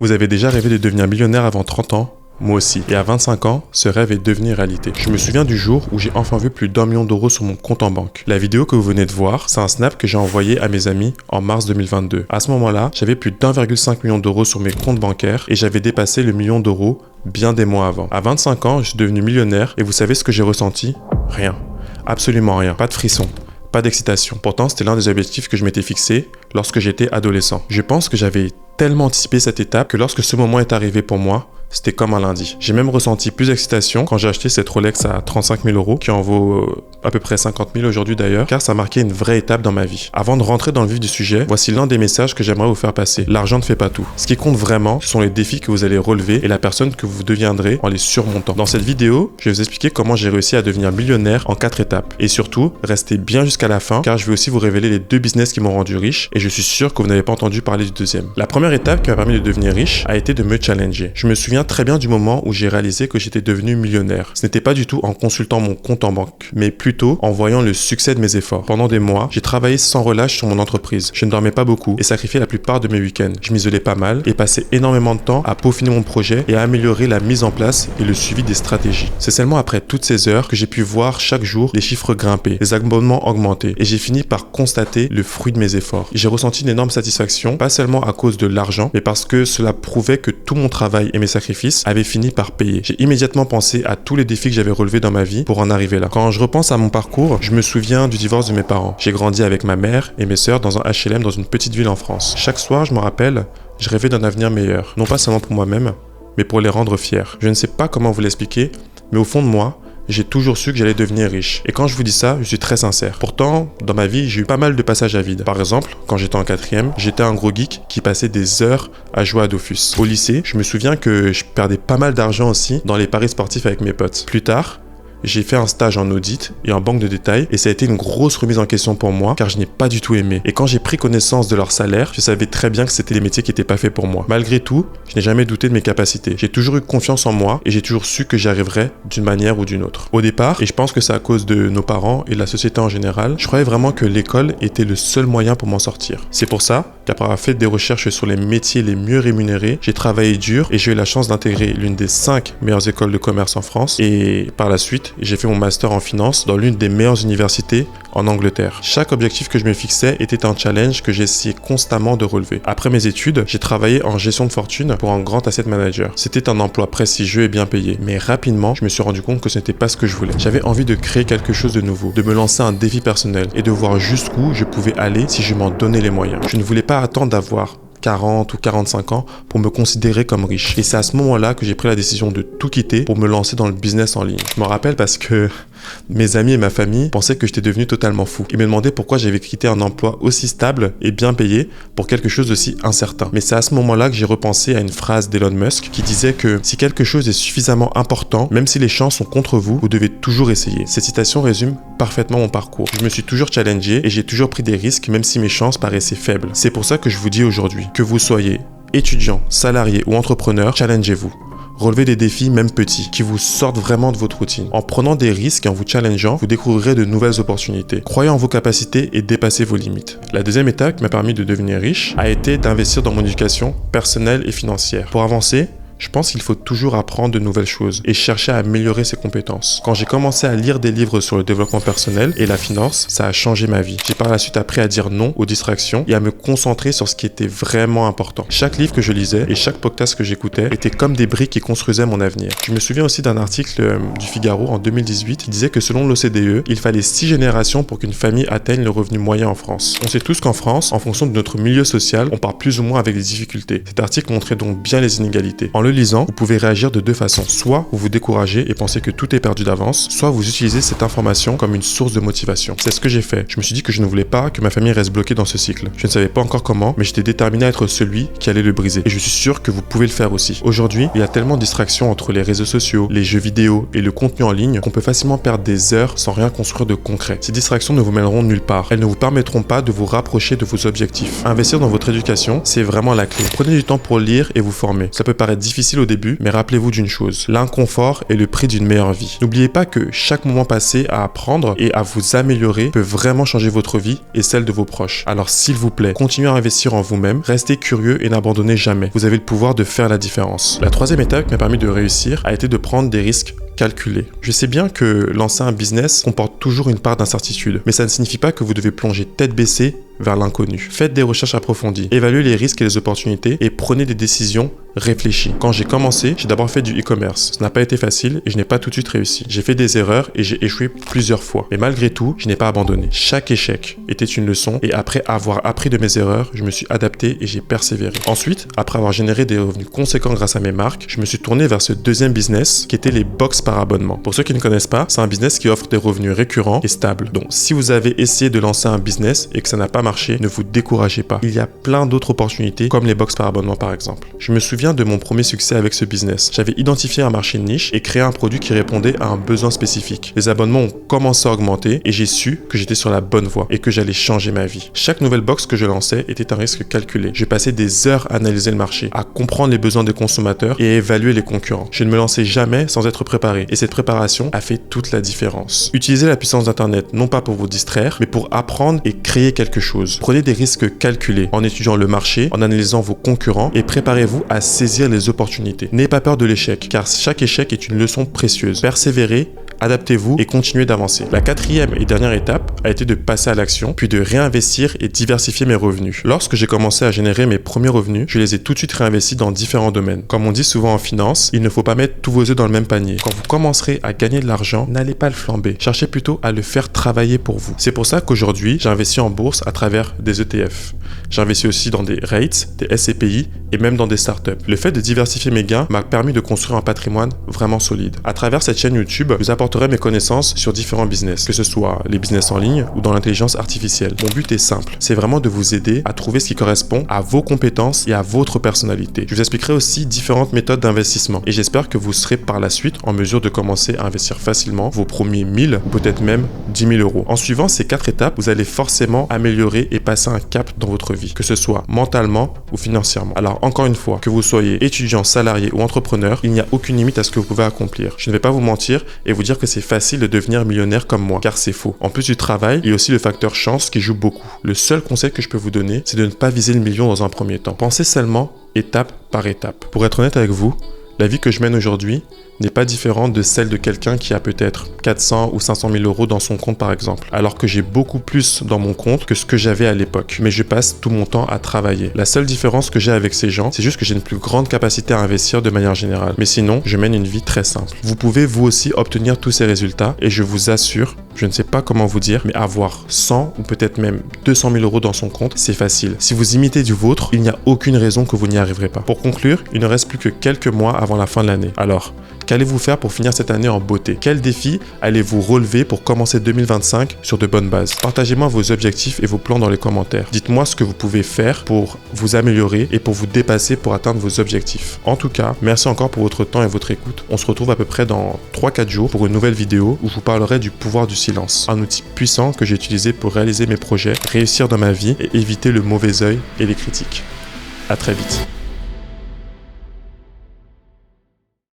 Vous avez déjà rêvé de devenir millionnaire avant 30 ans? Moi aussi. Et à 25 ans, ce rêve est devenu réalité. Je me souviens du jour où j'ai enfin vu plus d'1 million d'euros sur mon compte en banque. La vidéo que vous venez de voir, c'est un snap que j'ai envoyé à mes amis en mars 2022. À ce moment-là, j'avais plus d'1,5 million d'euros sur mes comptes bancaires et j'avais dépassé le million d'euros bien des mois avant. À 25 ans, je suis devenu millionnaire et vous savez ce que j'ai ressenti? Rien. Absolument rien. Pas de frisson. Pas d'excitation. Pourtant, c'était l'un des objectifs que je m'étais fixé lorsque j'étais adolescent. Je pense que j'avais tellement anticipé cette étape que lorsque ce moment est arrivé pour moi, c'était comme un lundi. J'ai même ressenti plus d'excitation quand j'ai acheté cette Rolex à 35 000 euros, qui en vaut à peu près 50 000 aujourd'hui d'ailleurs, car ça marquait une vraie étape dans ma vie. Avant de rentrer dans le vif du sujet, voici l'un des messages que j'aimerais vous faire passer. L'argent ne fait pas tout. Ce qui compte vraiment, ce sont les défis que vous allez relever et la personne que vous deviendrez en les surmontant. Dans cette vidéo, je vais vous expliquer comment j'ai réussi à devenir millionnaire en 4 étapes. Et surtout, restez bien jusqu'à la fin, car je vais aussi vous révéler les 2 business qui m'ont rendu riche, et je suis sûr que vous n'avez pas entendu parler du deuxième. La première étape qui m'a permis de devenir riche a été de me challenger. Je me souviens très bien du moment où j'ai réalisé que j'étais devenu millionnaire. Ce n'était pas du tout en consultant mon compte en banque, mais plutôt en voyant le succès de mes efforts. Pendant des mois, j'ai travaillé sans relâche sur mon entreprise. Je ne dormais pas beaucoup et sacrifiais la plupart de mes week-ends. Je m'isolais pas mal et passais énormément de temps à peaufiner mon projet et à améliorer la mise en place et le suivi des stratégies. C'est seulement après toutes ces heures que j'ai pu voir chaque jour les chiffres grimper, les abonnements augmenter et j'ai fini par constater le fruit de mes efforts. J'ai ressenti une énorme satisfaction, pas seulement à cause de l'argent, mais parce que cela prouvait que tout mon travail et mes sacrifices avaient fini par payer. J'ai immédiatement pensé à tous les défis que j'avais relevés dans ma vie pour en arriver là. Quand je repense à mon parcours, je me souviens du divorce de mes parents. J'ai grandi avec ma mère et mes sœurs dans un HLM dans une petite ville en France. Chaque soir, je me rappelle, je rêvais d'un avenir meilleur. Non pas seulement pour moi-même, mais pour les rendre fiers. Je ne sais pas comment vous l'expliquer, mais au fond de moi, j'ai toujours su que j'allais devenir riche. Et quand je vous dis ça, je suis très sincère. Pourtant, dans ma vie, j'ai eu pas mal de passages à vide. Par exemple, quand j'étais en 4e, j'étais un gros geek qui passait des heures à jouer à Dofus. Au lycée, je me souviens que je perdais pas mal d'argent aussi dans les paris sportifs avec mes potes. Plus tard, j'ai fait un stage en audit et en banque de détail et ça a été une grosse remise en question pour moi car je n'ai pas du tout aimé. Et quand j'ai pris connaissance de leur salaire, je savais très bien que c'était les métiers qui n'étaient pas faits pour moi. Malgré tout, je n'ai jamais douté de mes capacités. J'ai toujours eu confiance en moi et j'ai toujours su que j'y arriverais d'une manière ou d'une autre. Au départ, et je pense que c'est à cause de nos parents et de la société en général, je croyais vraiment que l'école était le seul moyen pour m'en sortir. C'est pour ça qu'après avoir fait des recherches sur les métiers les mieux rémunérés, j'ai travaillé dur et j'ai eu la chance d'intégrer l'une des 5 meilleures écoles de commerce en France et par la suite, j'ai fait mon master en finance dans l'une des meilleures universités en Angleterre. Chaque objectif que je me fixais était un challenge que j'essayais constamment de relever. Après mes études, j'ai travaillé en gestion de fortune pour un grand asset manager. C'était un emploi prestigieux et bien payé, mais rapidement, je me suis rendu compte que ce n'était pas ce que je voulais. J'avais envie de créer quelque chose de nouveau, de me lancer un défi personnel et de voir jusqu'où je pouvais aller si je m'en donnais les moyens. Je ne voulais pas attendre d'avoir 40 ou 45 ans pour me considérer comme riche. Et c'est à ce moment-là que j'ai pris la décision de tout quitter pour me lancer dans le business en ligne. Je me rappelle parce que mes amis et ma famille pensaient que j'étais devenu totalement fou. Ils me demandaient pourquoi j'avais quitté un emploi aussi stable et bien payé pour quelque chose d'aussi incertain. Mais c'est à ce moment-là que j'ai repensé à une phrase d'Elon Musk qui disait que si quelque chose est suffisamment important, même si les chances sont contre vous, vous devez toujours essayer. Cette citation résume parfaitement mon parcours. Je me suis toujours challengé et j'ai toujours pris des risques même si mes chances paraissaient faibles. C'est pour ça que je vous dis aujourd'hui, que vous soyez étudiant, salarié ou entrepreneur, challengez-vous. Relevez des défis, même petits, qui vous sortent vraiment de votre routine. En prenant des risques et en vous challengeant, vous découvrirez de nouvelles opportunités. Croyez en vos capacités et dépassez vos limites. La deuxième étape qui m'a permis de devenir riche a été d'investir dans mon éducation personnelle et financière. Pour avancer, je pense qu'il faut toujours apprendre de nouvelles choses et chercher à améliorer ses compétences. Quand j'ai commencé à lire des livres sur le développement personnel et la finance, ça a changé ma vie. J'ai par la suite appris à dire non aux distractions et à me concentrer sur ce qui était vraiment important. Chaque livre que je lisais et chaque podcast que j'écoutais étaient comme des briques qui construisaient mon avenir. Je me souviens aussi d'un article du Figaro en 2018 qui disait que selon l'OCDE, il fallait 6 générations pour qu'une famille atteigne le revenu moyen en France. On sait tous qu'en France, en fonction de notre milieu social, on part plus ou moins avec des difficultés. Cet article montrait donc bien les inégalités. En le lisant, vous pouvez réagir de 2 façons. Soit vous vous découragez et pensez que tout est perdu d'avance, soit vous utilisez cette information comme une source de motivation. C'est ce que j'ai fait. Je me suis dit que je ne voulais pas que ma famille reste bloquée dans ce cycle. Je ne savais pas encore comment, mais j'étais déterminé à être celui qui allait le briser. Et je suis sûr que vous pouvez le faire aussi. Aujourd'hui, il y a tellement de distractions entre les réseaux sociaux, les jeux vidéo et le contenu en ligne qu'on peut facilement perdre des heures sans rien construire de concret. Ces distractions ne vous mèneront nulle part. Elles ne vous permettront pas de vous rapprocher de vos objectifs. Investir dans votre éducation, c'est vraiment la clé. Prenez du temps pour lire et vous former. Ça peut paraître difficile difficile au début, mais rappelez-vous d'une chose, l'inconfort est le prix d'une meilleure vie. N'oubliez pas que chaque moment passé à apprendre et à vous améliorer peut vraiment changer votre vie et celle de vos proches. Alors s'il vous plaît, continuez à investir en vous-même, restez curieux et n'abandonnez jamais. Vous avez le pouvoir de faire la différence. La troisième étape qui m'a permis de réussir a été de prendre des risques calculés. Je sais bien que lancer un business comporte toujours une part d'incertitude, mais ça ne signifie pas que vous devez plonger tête baissée vers l'inconnu. Faites des recherches approfondies, évaluez les risques et les opportunités et prenez des décisions réfléchies. Quand j'ai commencé, j'ai d'abord fait du e-commerce. Ça n'a pas été facile et je n'ai pas tout de suite réussi. J'ai fait des erreurs et j'ai échoué plusieurs fois. Mais malgré tout, je n'ai pas abandonné. Chaque échec était une leçon et après avoir appris de mes erreurs, je me suis adapté et j'ai persévéré. Ensuite, après avoir généré des revenus conséquents grâce à mes marques, je me suis tourné vers ce deuxième business qui était les box par abonnement. Pour ceux qui ne connaissent pas, c'est un business qui offre des revenus récurrents et stables. Donc si vous avez essayé de lancer un business et que ça n'a pas marché, ne vous découragez pas. Il y a plein d'autres opportunités comme les box par abonnement par exemple. Je me souviens de mon premier succès avec ce business. J'avais identifié un marché de niche et créé un produit qui répondait à un besoin spécifique. Les abonnements ont commencé à augmenter et j'ai su que j'étais sur la bonne voie et que j'allais changer ma vie. Chaque nouvelle box que je lançais était un risque calculé. Je passais des heures à analyser le marché, à comprendre les besoins des consommateurs et à évaluer les concurrents. Je ne me lançais jamais sans être préparé et cette préparation a fait toute la différence. Utilisez la puissance d'Internet non pas pour vous distraire, mais pour apprendre et créer quelque chose. Prenez des risques calculés en étudiant le marché, en analysant vos concurrents et préparez-vous à saisir les opportunités. N'ayez pas peur de l'échec, car chaque échec est une leçon précieuse. Persévérez, adaptez-vous et continuez d'avancer. La quatrième et dernière étape a été de passer à l'action, puis de réinvestir et diversifier mes revenus. Lorsque j'ai commencé à générer mes premiers revenus, je les ai tout de suite réinvestis dans différents domaines. Comme on dit souvent en finance, il ne faut pas mettre tous vos œufs dans le même panier. Quand vous commencerez à gagner de l'argent, n'allez pas le flamber. Cherchez plutôt à le faire travailler pour vous. C'est pour ça qu'aujourd'hui, j'investis en bourse à travers des ETF. J'investis aussi dans des REITs, des SCPI et même dans des startups. Le fait de diversifier mes gains m'a permis de construire un patrimoine vraiment solide. À travers cette chaîne YouTube, je vous apporterai mes connaissances sur différents business, que ce soit les business en ligne ou dans l'intelligence artificielle. Mon but est simple, c'est vraiment de vous aider à trouver ce qui correspond à vos compétences et à votre personnalité. Je vous expliquerai aussi différentes méthodes d'investissement et j'espère que vous serez par la suite en mesure de commencer à investir facilement vos premiers 1000 ou peut-être même 10 000 euros. En suivant ces 4 étapes, vous allez forcément améliorer et passer un cap dans votre vie, que ce soit mentalement ou financièrement. Alors encore une fois, que vous soyez étudiant, salarié ou entrepreneur, il n'y a aucune limite à ce que vous pouvez accomplir. Je ne vais pas vous mentir et vous dire que c'est facile de devenir millionnaire comme moi, car c'est faux. En plus du travail, il y a aussi le facteur chance qui joue beaucoup. Le seul conseil que je peux vous donner, c'est de ne pas viser le million dans un premier temps. Pensez seulement étape par étape. Pour être honnête avec vous, la vie que je mène aujourd'hui n'est pas différente de celle de quelqu'un qui a peut-être 400 ou 500 000 euros dans son compte par exemple, alors que j'ai beaucoup plus dans mon compte que ce que j'avais à l'époque. Mais je passe tout mon temps à travailler. La seule différence que j'ai avec ces gens, c'est juste que j'ai une plus grande capacité à investir de manière générale. Mais sinon, je mène une vie très simple. Vous pouvez vous aussi obtenir tous ces résultats et je vous assure, je ne sais pas comment vous dire, mais avoir 100 ou peut-être même 200 000 euros dans son compte, c'est facile. Si vous imitez du vôtre, il n'y a aucune raison que vous n'y arriverez pas. Pour conclure, il ne reste plus que quelques mois avant la fin de l'année. Alors, qu'allez-vous faire pour finir cette année en beauté? Quel défi allez-vous relever pour commencer 2025 sur de bonnes bases? Partagez-moi vos objectifs et vos plans dans les commentaires. Dites-moi ce que vous pouvez faire pour vous améliorer et pour vous dépasser pour atteindre vos objectifs. En tout cas, merci encore pour votre temps et votre écoute. On se retrouve à peu près dans 3-4 jours pour une nouvelle vidéo où je vous parlerai du pouvoir du silence. Un outil puissant que j'ai utilisé pour réaliser mes projets, réussir dans ma vie et éviter le mauvais œil et les critiques. À très vite.